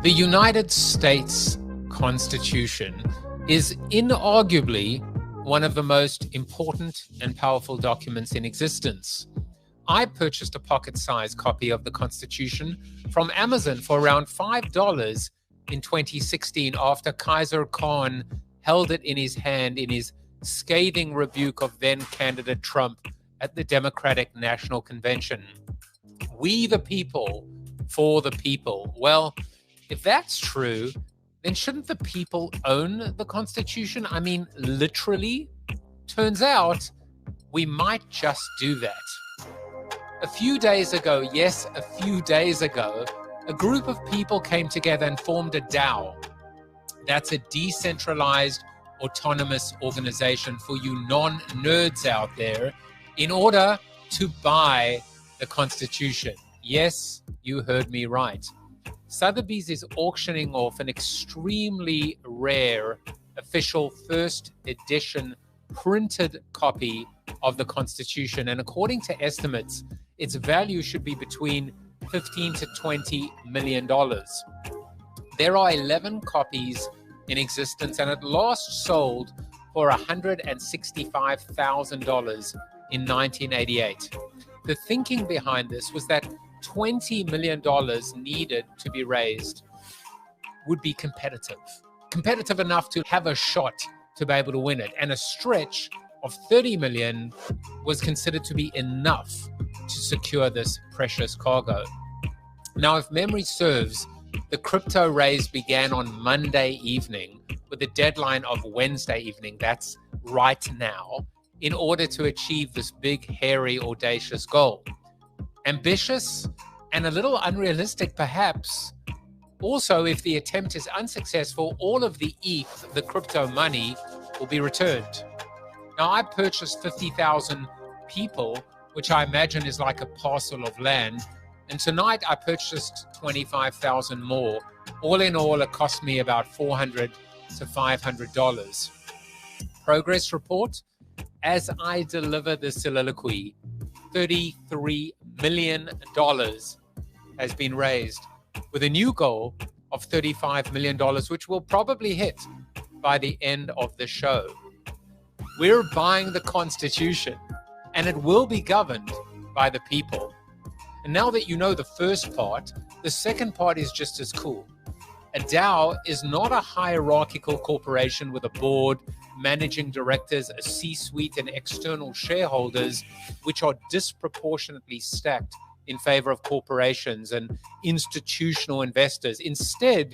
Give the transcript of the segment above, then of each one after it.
The United States Constitution is inarguably one of the most important and powerful documents in existence. I purchased a pocket-sized copy of the Constitution from Amazon for around $5 in 2016 after Kaiser Khan held it in his hand in his scathing rebuke of then-candidate Trump at the Democratic National Convention. We the people, for the people. Well, if that's true, then shouldn't the people own the Constitution? I mean, literally? Turns out we might just do that. A few days ago, a group of people came together and formed a DAO. That's a Decentralized Autonomous Organization for you non-nerds out there, in order to buy the Constitution. Yes, you heard me right. Sotheby's is auctioning off an extremely rare official first edition printed copy of the Constitution, and according to estimates, its value should be between $15 to $20 million. There are 11 copies in existence, and it last sold for $165,000 in 1988. The thinking behind this was that $20 million needed to be raised would be competitive enough to have a shot to be able to win it. And a stretch of $30 million was considered to be enough to secure this precious cargo. Now, if memory serves, the crypto raise began on Monday evening with a deadline of Wednesday evening, that's right now, in order to achieve this big, hairy, audacious goal. Ambitious and a little unrealistic, perhaps. Also, if the attempt is unsuccessful, all of the ETH, the crypto money, will be returned. Now, I purchased 50,000 people, which I imagine is like a parcel of land. And tonight I purchased 25,000 more. All in all, it cost me about $400 to $500. Progress report: as I deliver the soliloquy, $33 million has been raised, with a new goal of $35 million, which will probably hit by the end of the show. We're buying the Constitution, and it will be governed by the people. And now that you know the first part, the second part is just as cool. A DAO is not a hierarchical corporation with a board, managing directors, a C-suite, and external shareholders, which are disproportionately stacked in favor of corporations and institutional investors. Instead,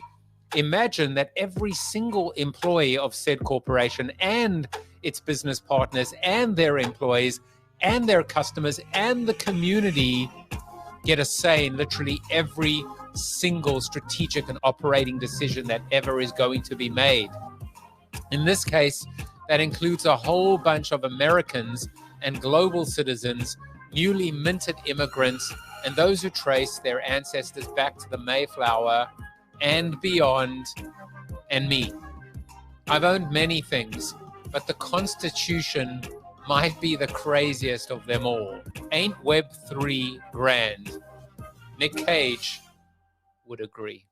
imagine that every single employee of said corporation and its business partners and their employees and their customers and the community get a say in literally every single strategic and operating decision that ever is going to be made. In this case, that includes a whole bunch of Americans and global citizens, newly minted immigrants, and those who trace their ancestors back to the Mayflower and beyond, and me. I've owned many things, but the Constitution might be the craziest of them all. Ain't Web3 grand? Nick Cage would agree.